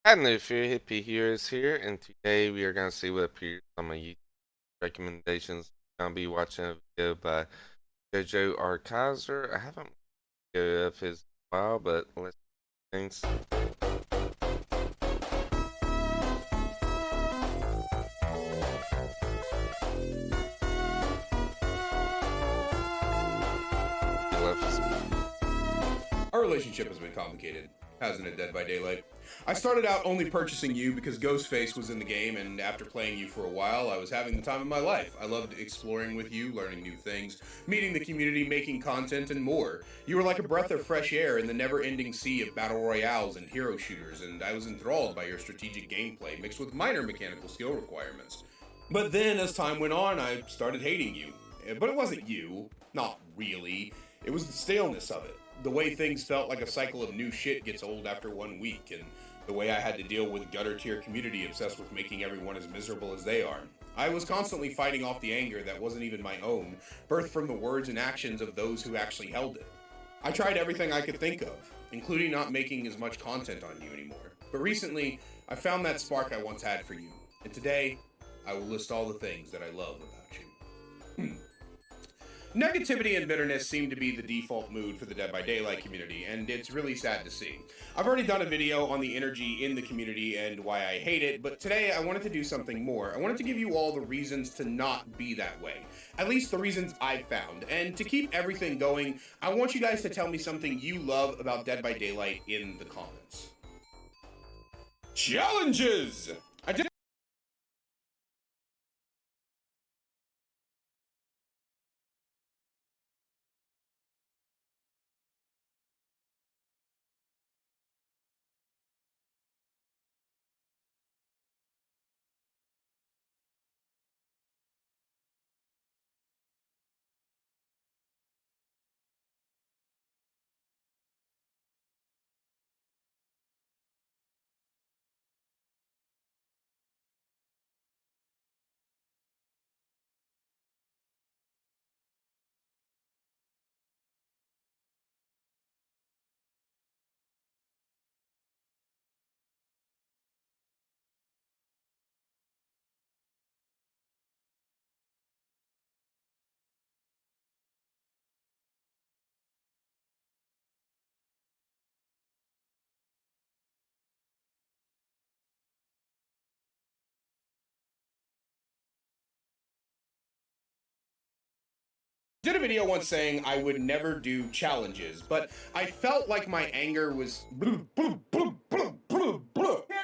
Hello, Fear Hippie Heroes here, and today we are going to see what appears on my YouTube recommendations. I'm going to be watching a video by Jojo R. Kaiser. I haven't watched a video of his in a while, but let's see things. He loves his Our relationship has been complicated, hasn't it, Dead by Daylight? I started out only purchasing you because Ghostface was in the game, and after playing you for a while, I was having the time of my life. I loved exploring with you, learning new things, meeting the community, making content, and more. You were like a breath of fresh air in the never-ending sea of battle royales and hero shooters, and I was enthralled by your strategic gameplay mixed with minor mechanical skill requirements. But then, as time went on, I started hating you. But it wasn't you. Not really. It was the staleness of it. The way things felt like a cycle of new shit gets old after 1 week, and the way I had to deal with gutter tier community obsessed with making everyone as miserable as they are. I was constantly fighting off the anger that wasn't even my own, birthed from the words and actions of those who actually held it. I tried everything I could think of, including not making as much content on you anymore. But recently, I found that spark I once had for you, and today, I will list all the things that I love about you. Negativity and bitterness seem to be the default mood for the Dead by Daylight community, and it's really sad to see. I've already done a video on the energy in the community and why I hate it, but today I wanted to do something more. I wanted to give you all the reasons to not be that way. At least the reasons I've found. And to keep everything going, I want you guys to tell me something you love about Dead by Daylight in the comments. Challenges! I did a video once saying I would never do challenges, but I felt like my anger was can't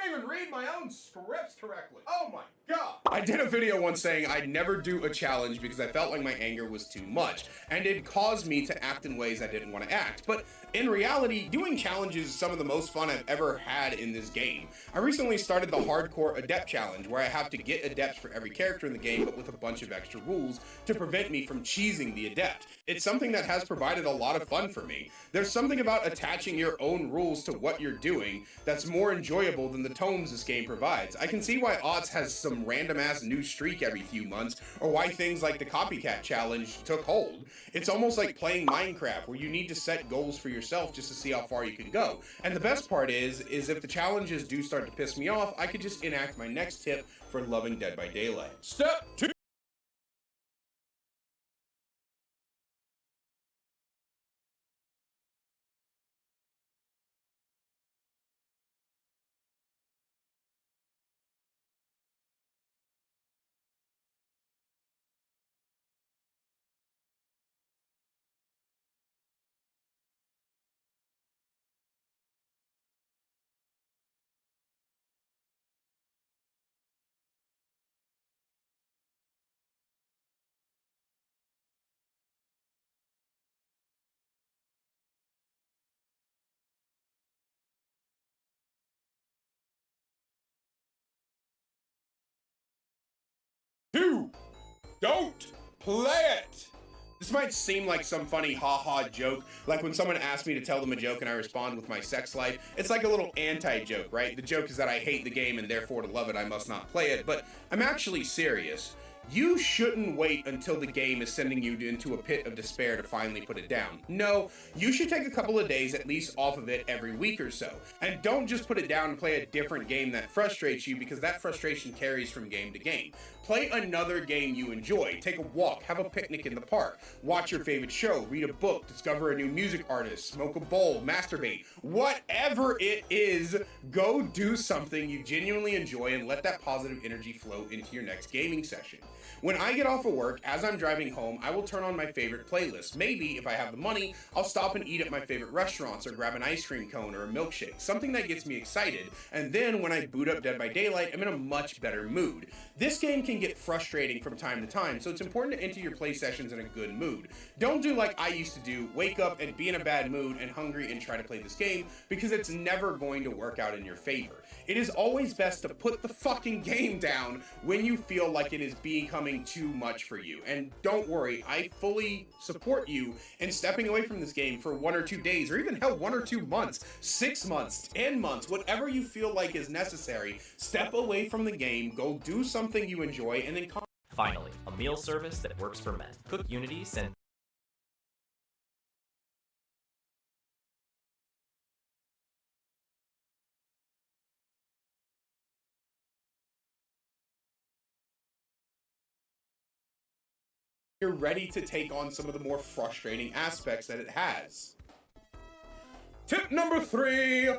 even read my own scripts correctly. Oh my god. I did a video once saying I'd never do a challenge because I felt like my anger was too much, and it caused me to act in ways I didn't want to act. But in reality, doing challenges is some of the most fun I've ever had in this game. I recently started the Hardcore Adept Challenge, where I have to get adepts for every character in the game, but with a bunch of extra rules to prevent me from cheesing the adept. It's something that has provided a lot of fun for me. There's something about attaching your own rules to what you're doing that's more enjoyable than the tomes this game provides. I can see why Odds has some random ass new streak every few months, or why things like the Copycat Challenge took hold. It's almost like playing Minecraft, where you need to set goals for yourself just to see how far you can go. And the best part is if the challenges do start to piss me off, I could just enact my next tip for loving Dead by Daylight. Step 2. Don't play it! This might seem like some funny ha-ha joke, like when someone asks me to tell them a joke and I respond with my sex life. It's like a little anti-joke, right? The joke is that I hate the game and therefore to love it I must not play it, but I'm actually serious. You shouldn't wait until the game is sending you into a pit of despair to finally put it down. No, you should take a couple of days at least off of it every week or so. And don't just put it down and play a different game that frustrates you, because that frustration carries from game to game. Play another game you enjoy. Take a walk, have a picnic in the park, watch your favorite show, read a book, discover a new music artist, smoke a bowl, masturbate. Whatever it is, go do something you genuinely enjoy and let that positive energy flow into your next gaming session. When I get off of work, as I'm driving home, I will turn on my favorite playlist. Maybe, if I have the money, I'll stop and eat at my favorite restaurants or grab an ice cream cone or a milkshake, something that gets me excited, and then when I boot up Dead by Daylight, I'm in a much better mood. This game can get frustrating from time to time, so it's important to enter your play sessions in a good mood. Don't do like I used to do, wake up and be in a bad mood and hungry and try to play this game, because it's never going to work out in your favor. It is always best to put the fucking game down when you feel like it is becoming too much for you. And don't worry, I fully support you in stepping away from this game for 1 or 2 days, or even hell, 1 or 2 months, 6 months, 10 months, whatever you feel like is necessary. Step away from the game, go do something you enjoy, and then come. Finally, a meal service that works for men. Cook Unity send You're ready to take on some of the more frustrating aspects that it has. Tip number 3.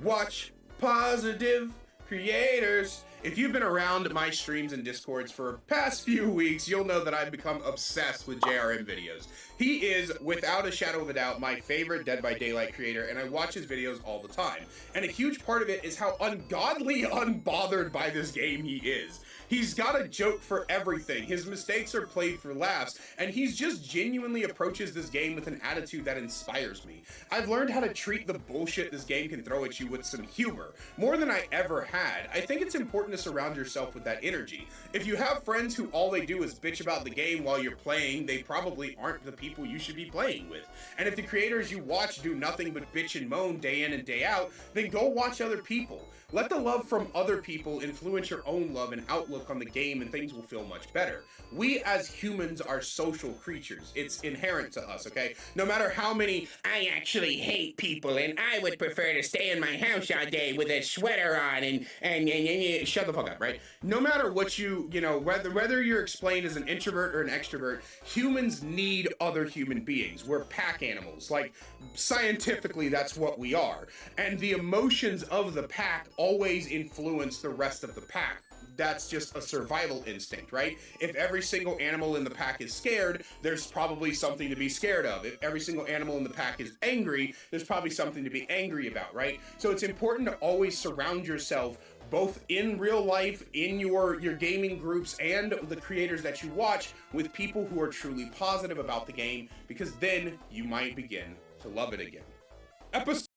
Watch positive creators. If you've been around my streams and discords for past few weeks, you'll know that I've become obsessed with JRM videos. He is, without a shadow of a doubt, my favorite Dead by Daylight creator, and I watch his videos all the time. And a huge part of it is how ungodly unbothered by this game he is. He's got a joke for everything. His mistakes are played for laughs, and he's just genuinely approaches this game with an attitude that inspires me. I've learned how to treat the bullshit this game can throw at you with some humor, more than I ever had. I think it's important to surround yourself with that energy. If you have friends who all they do is bitch about the game while you're playing, they probably aren't the people you should be playing with. And if the creators you watch do nothing but bitch and moan day in and day out, then go watch other people. Let the love from other people influence your own love and outlook on the game, and things will feel much better. We as humans are social creatures. It's inherent to us, okay? No matter how many, I actually hate people and I would prefer to stay in my house all day with a sweater on and shut the fuck up, right? No matter what you know, whether you're explained as an introvert or an extrovert, humans need other human beings. We're pack animals. Like, scientifically, that's what we are. And the emotions of the pack always influence the rest of the pack. That's just a survival instinct, right? If every single animal in the pack is scared, there's probably something to be scared of. If every single animal in the pack is angry, there's probably something to be angry about, right? So it's important to always surround yourself, both in real life, in your gaming groups, and the creators that you watch, with people who are truly positive about the game, because then you might begin to love it again. Episode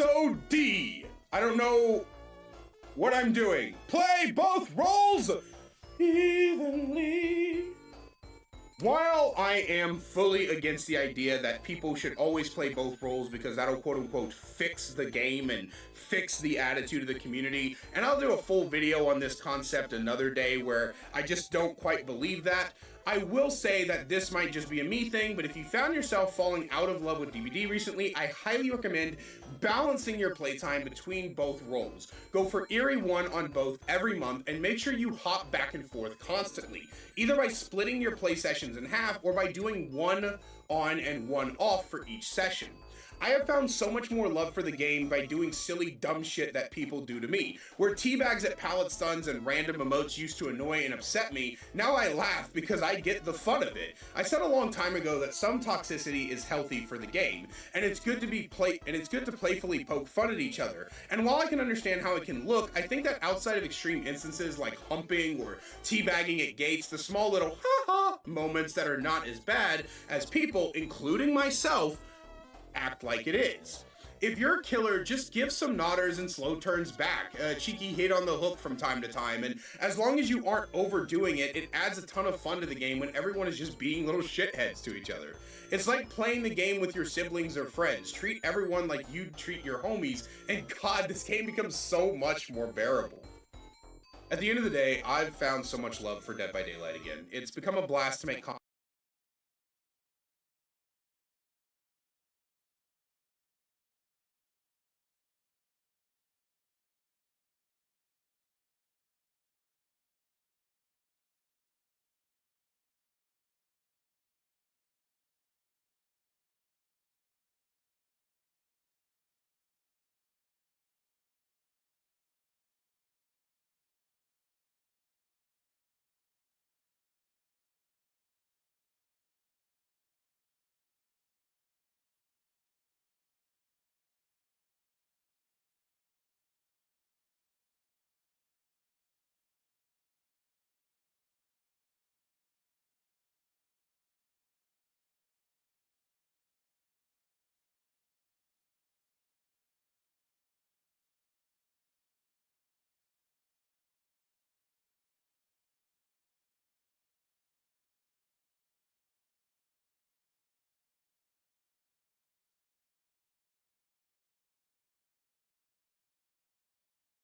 Episode D. I don't know what I'm doing. Play both roles evenly. While I am fully against the idea that people should always play both roles because that'll quote unquote fix the game and fix the attitude of the community, and I'll do a full video on this concept another day where I just don't quite believe that, I will say that this might just be a me thing, but if you found yourself falling out of love with DBD recently, I highly recommend balancing your playtime between both roles. Go for Eerie 1 on both every month, and make sure you hop back and forth constantly, either by splitting your play sessions in half or by doing one on and one off for each session. I have found so much more love for the game by doing silly dumb shit that people do to me. Where teabags at pallet stuns and random emotes used to annoy and upset me, now I laugh because I get the fun of it. I said a long time ago that some toxicity is healthy for the game, and it's good to playfully poke fun at each other. And while I can understand how it can look, I think that outside of extreme instances like humping or teabagging at gates, the small little ha-ha moments that are not as bad as people, including myself, act like it is. If you're a killer, just give some nodders and slow turns back, a cheeky hit on the hook from time to time, and as long as you aren't overdoing it, it adds a ton of fun to the game when everyone is just being little shitheads to each other. It's like playing the game with your siblings or friends. Treat everyone like you'd treat your homies, and God, this game becomes so much more bearable. At the end of the day, I've found so much love for Dead by Daylight again. It's become a blast to make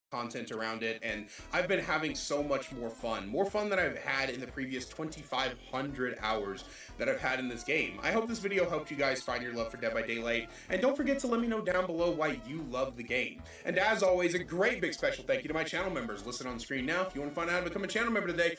content around it, and I've been having so much more fun than I've had in the previous 2,500 hours that I've had in this game. I hope this video helped you guys find your love for Dead by Daylight, and don't forget to let me know down below why you love the game. And as always, a great big special thank you to my channel members. Listen on screen now if you want to find out how to become a channel member today.